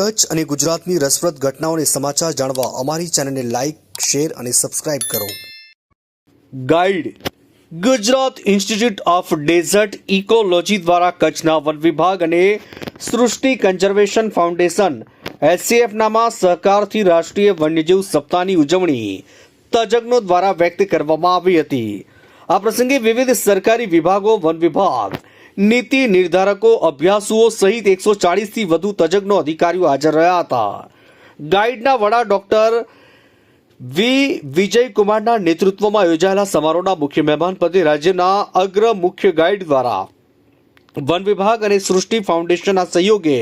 કચ્છ અને ગુજરાતની રસપ્રદ ઘટનાઓને સમાચાર જાણવા અમારી ચેનલને લાઇક, શેર અને સબસ્ક્રાઇબ કરો. Guide Gujarat institute of desert ecology દ્વારા કચ્છના વન વિભાગ અને સૃષ્ટિ કન્ઝર્વેશન ફાઉન્ડેશન SCFનામાં સહકારથી રાષ્ટ્રીય વન્યજીવ સપ્તાહની ઉજવણી તજજ્ઞો દ્વારા વ્યક્ત કરવામાં આવી હતી. આ પ્રસંગે વિવિધ સરકારી વિભાગો, વન વિભાગ, નીતિ નિર્ધારકો, અભ્યાસુઓ સહિત 140થી વધુ તજજ્ઞો અધિકારીઓ હાજર રહ્યા હતા. ગાઈડના વડા ડોક્ટર વિજયકુમારના નેતૃત્વમાં યોજાયેલા સમારોહના મુખ્ય મહેમાન પદે રાજ્યના અગ્ર મુખ્ય ગાઈડ દ્વારા વન વિભાગ અને સૃષ્ટિ ફાઉન્ડેશનના સહયોગે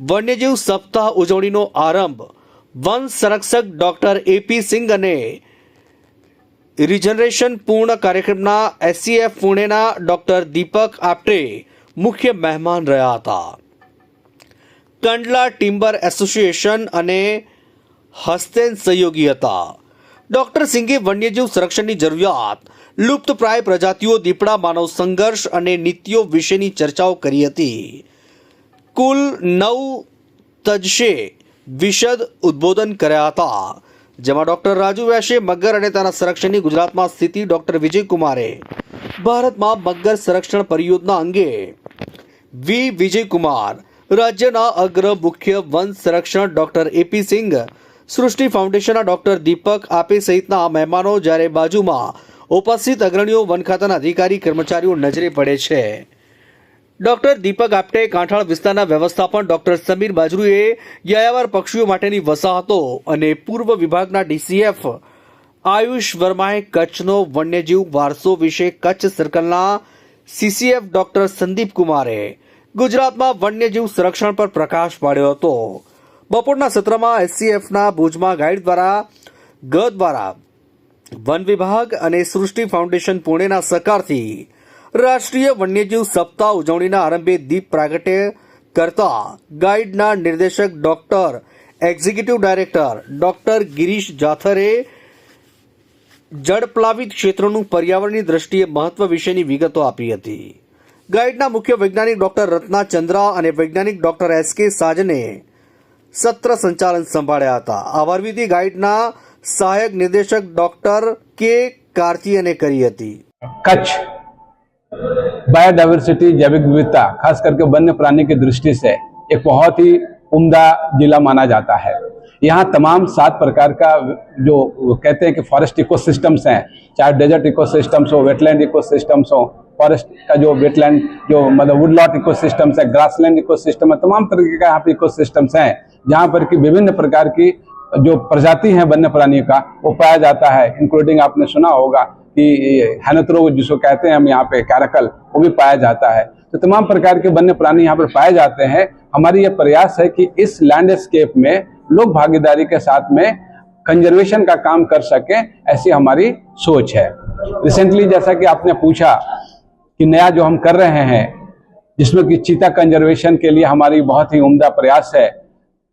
વન્યજીવ સપ્તાહ ઉજવણીનો આરંભ વન સંરક્ષક ડોક્ટર AP સિંઘ અને રિજનરેશન પૂર્ણ કાર્યક્રમના SCF પુણેના ડોક્ટર દીપક આપટે મુખ્ય મહેમાન રહ્યા હતા. કંડલા ટિમ્બર એસોસિએશન અને હસ્તેન સહયોગી હતા. ડોક્ટર સિંઘે વન્યજીવ સંરક્ષણની જરૂરિયાત, લુપ્તપ્રાય પ્રજાતિઓ, દીપડા, માનવ સંઘર્ષ અને નીતિઓ વિશેની ચર્ચાઓ કરી હતી. કુલ 9 તજશે વિશદ ઉદ્બોધન કર્યા હતા, જેમાં ડોક્ટર રાજુ વ્યાસે મગર અને તેના સંરક્ષણની ગુજરાતમાં સ્થિતિ, ડોક્ટર વિજયકુમારે ભારતમાં મગર સંરક્ષણ પરિયોજના અંગે, વિજયકુમાર રાજ્યના અગ્ર મુખ્ય વન સંરક્ષણ ડોક્ટર AP સિંઘ, સૃષ્ટિ ફાઉન્ડેશનના ડોક્ટર દીપક આપે સહિતના મહેમાનો, જ્યારે બાજુમાં ઉપસ્થિત અગ્રણીઓ, વન ખાતાના અધિકારી, કર્મચારીઓ નજરે પડે છે. ડોક્ટર દીપક આપટે કાંઠાળ વિસ્તારના વ્યવસ્થાપન, ડોક્ટર સમીર બાજરુએ યાયાવર પક્ષીઓ માટેની વસાહતો અને પૂર્વ વિભાગના DCF આયુષ વર્માએ કચ્છનો વન્યજીવ વારસો વિશે, કચ્છ સર્કલના CCF ડોક્ટર સંદીપ કુમારે ગુજરાતમાં વન્યજીવ સંરક્ષણ પર પ્રકાશ પાડ્યો હતો. બપોરના સત્રમાં SCFના ભુજમાં ગાઈડ દ્વારા વન વિભાગ અને સૃષ્ટિ ફાઉન્ડેશન પુણેના સહકારથી રાષ્ટ્રીય વન્યજીવ સપ્તાહ ઉજવણીના આરંભે દીપ પ્રાગટ્ય કરતા ગાઈડના નિર્દેશક doctor executive director doctor Girish Jathre જળપ્લાવિત ક્ષેત્રોનું પર્યાવરણની દ્રષ્ટિએ મહત્વ વિશેની વિગતો આપી હતી. ગાઈડના મુખ્ય વૈજ્ઞાનિક ડોક્ટર રત્ના ચંદ્રા અને વૈજ્ઞાનિક ડોક્ટર SK સાજને સત્ર સંચાલન સંભાળ્યા હતા. આ પ્રવૃત્તિ ગાઈડના સહાયક નિર્દેશક ડોક્ટર K કાર્તિયને કરી હતી. कच्छ बायोडाइवर्सिटी, जैविक विविधता, खास करके वन्य प्राणी की दृष्टि से एक बहुत ही उम्दा जिला माना जाता है. यहाँ तमाम 7 प्रकार का जो कहते हैं कि फॉरेस्ट इकोसिस्टम्स हैं, चाहे डेजर्ट इकोसिस्टम्स हो, वेटलैंड इकोसिस्टम्स हो, फॉरेस्ट का जो वेटलैंड जो मतलब वुडलॉट इकोसिस्टम्स है, ग्रासलैंड इकोसिस्टम है, तमाम तरह का यहाँ पे इकोसिस्टम्स हैं जहाँ पर कि विभिन्न प्रकार की जो प्रजाति है वन्य प्राणियों का वो पाया जाता है. इंक्लूडिंग आपने सुना होगा कि हैनथ्रो जिसको कहते हैं हम यहाँ पे कैरकल, वो भी पाया जाता है. तो तमाम प्रकार के वन्य प्राणी यहाँ पर पाए जाते हैं. हमारी ये प्रयास है कि इस लैंडस्केप में लोग भागीदारी के साथ में कंजर्वेशन का काम कर सकें, ऐसी हमारी सोच है. रिसेंटली जैसा कि आपने पूछा कि नया जो हम कर रहे हैं, जिसमें कि चीता कंजर्वेशन के लिए हमारी बहुत ही उम्दा प्रयास है.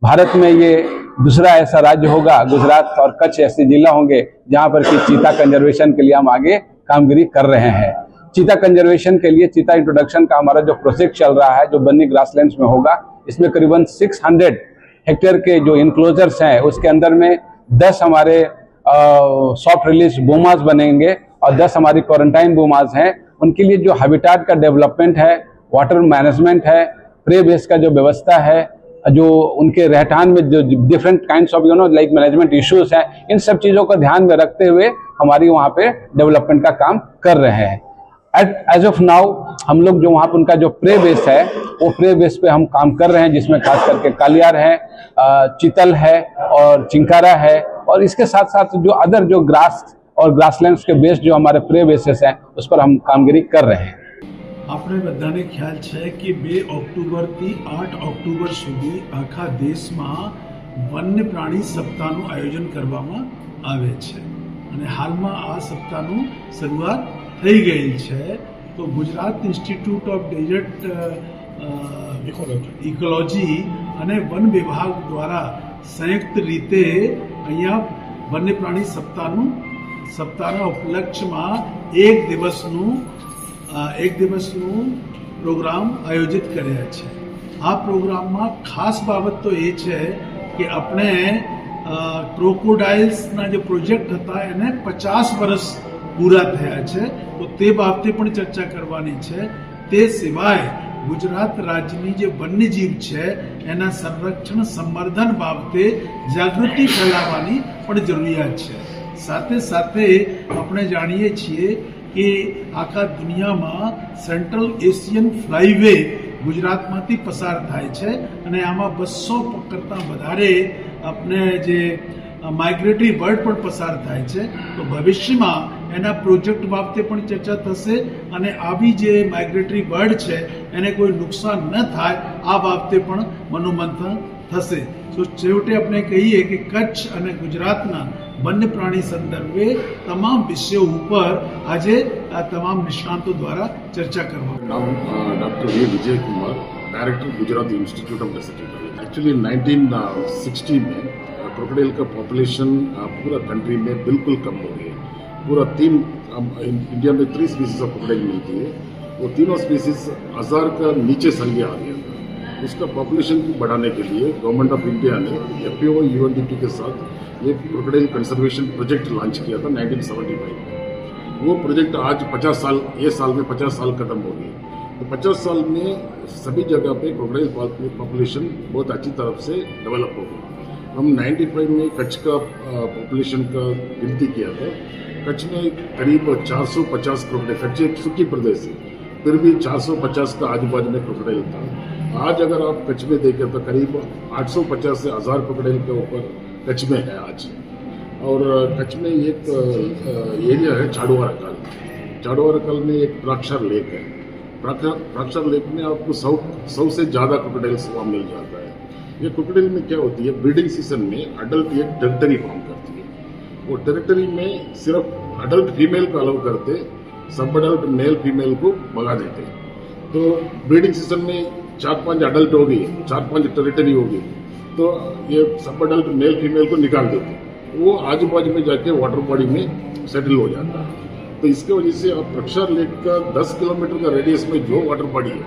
भारत में ये दूसरा ऐसा राज्य होगा, गुजरात और कच्छ ऐसे जिला होंगे जहां पर कि चीता कंजर्वेशन के लिए हम आगे कामगिरी कर रहे हैं. चीता कंजर्वेशन के लिए चीता इंट्रोडक्शन का हमारा जो प्रोजेक्ट चल रहा है, जो बन्नी ग्रासलैंड्स में होगा, इसमें करीबन 600 हेक्टेयर के जो इंक्लोजर्स हैं उसके अंदर में 10 हमारे सॉफ्ट रिलीज बोमाज बनेंगे और 10 हमारी क्वारंटाइन बोमाज हैं. उनके लिए जो हैबिटाट का डेवलपमेंट है, वाटर मैनेजमेंट है, प्रे बेस का जो व्यवस्था है, जो उनके रहठान में जो different kinds of like management issues हैं, इन सब चीज़ों को ध्यान में रखते हुए हमारी वहाँ पे डेवलपमेंट का काम कर रहे हैं. एज ऑफ नाउ हम लोग जो वहाँ पर उनका जो प्रे बेस है, वो प्रे बेस पे हम काम कर रहे हैं, जिसमें खास करके कालियार है, चीतल है और चिंकारा है, और इसके साथ साथ जो अदर जो ग्रास और ग्रासलैंड्स के बेस जो हमारे प्रे बेसेस हैं, उस पर हम कामगिरी कर रहे हैं. આપણે બધાને ખ્યાલ છે કે 2 ઓક્ટોબરથી 8 ઓક્ટોબર સુધી આખા દેશમાં વન્ય પ્રાણી સપ્તાહનું આયોજન કરવામાં આવે છે અને હાલમાં આ સપ્તાહનું શરૂઆત થઈ ગઈ છે. તો Gujarat institute of desert ecology અને વન વિભાગ દ્વારા સંયુક્ત રીતે અહીંયા વન્ય પ્રાણી સપ્તાહના ઉપલક્ષ્યમાં એક દિવસનું પ્રોગ્રામ આયોજિત કર્યા છે. આ પ્રોગ્રામમાં ખાસ બાબત તો એ છે કે આપણે ક્રોકોડાઇલ્સના જે પ્રોજેક્ટ હતા એને 50 વર્ષ પૂરા થયા છે, તો તે બાબતે પણ ચર્ચા કરવાની છે. તે સિવાય ગુજરાત રાજ્યની જે વન્યજીવ છે એના સંરક્ષણ સંવર્ધન બાબતે જાગૃતિ ફેલાવવાની પણ જરૂરિયાત છે. સાથે સાથે આપણે જાણીએ છીએ કે આખા દુનિયામાં સેન્ટ્રલ એશિયન ફ્લાયવે ગુજરાતમાંથી પસાર થાય છે અને આમાં 200 કરતાં વધારે આપણે જે માઇગ્રેટરી બર્ડ પણ પસાર થાય છે. તો ભવિષ્યમાં એના પ્રોજેક્ટ બાબતે પણ ચર્ચા થશે અને આવી જે માઇગ્રેટરી બર્ડ છે એને કોઈ નુકસાન ન થાય આ બાબતે પણ મનોમંથન થશે. તો છેવટે આપણે કહીએ કે કચ્છ અને ગુજરાતના વન્ય પ્રાણી સંદર્ભે તમામ વિષયો ઉપર આજે આ તમામ નિષ્ણાંતો દ્વારા ચર્ચા કરવામાં. नाम doctor V Vijay Kumar, director Gujarat institute of veterinary. Actually 1960 में क्रोकोडाइल का पॉपुलेशन पूरा कंट्री में बिल्कुल कम हो गई है. पूरा इंडिया में 3 स्पीसीज ऑफ क्रोकोडाइल मिलती है. वो तीनों स्पीसीज 1000 का नीचे संख्या आ गया. उसका पॉपुलेशन को बढ़ाने के लिए गवर्नमेंट ऑफ इंडिया ने FAO UNDP के साथ ये क्रोकोडाइल कंजर्वेशन प्रोजेक्ट लॉन्च किया था 1975. वो प्रोजेक्ट आज 50 साल, ये साल में 50 साल खत्म हो गई. तो 50 साल में सभी जगह पे क्रोकोडाइल पॉपुलेशन बहुत अच्छी तरफ से डेवलप हो गई. हम 95 में कच्छ का पॉपुलेशन का गिनती किया था. कच्छ में करीब 450 क्रोकोडाइल, कच्छ एक सूखी प्रदेश है, फिर भी 450 का आजू बाजू में क्रोकोडाइल था. आज अगर आप कच्छ में देखें तो करीब 850 से 1000 क्रोकोडाइल के ऊपर कच्छ में है आज. और कच्छ में एक एरिया है चाड़ुवारकल. चाड़ुवारकल में एक प्राक्षर लेक है. प्राक्षर लेक में आपको 100 से ज़्यादा क्रोकोडाइल्स वहाँ मिल जाता है. ये क्रोकोडाइल में क्या होती है, ब्रीडिंग सीजन में अडल्ट एक टेरिटरी फॉर्म करती है. वो टेरिटरी में सिर्फ अडल्ट फीमेल को अलाउ करते, सब अडल्ट मेल फीमेल को भगा देते. तो ब्रीडिंग सीजन में 4-5 अडल्ट हो गई, 4-5 टेरिटरी हो गई, तो ये सब अडल्ट मेल फीमेल को निकाल देते. वो आजू बाजू में जाके वाटर बॉडी में सेटल हो जाता है. तो इसके वजह से अब प्रक्षर लेक का 10 किलोमीटर का रेडियस में जो वाटर बॉडी है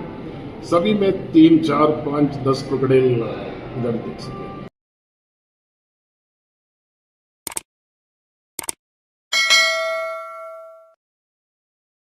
सभी में 3, 4, 5, 10 क्रोकोडाइल इधर देख सकते हैं.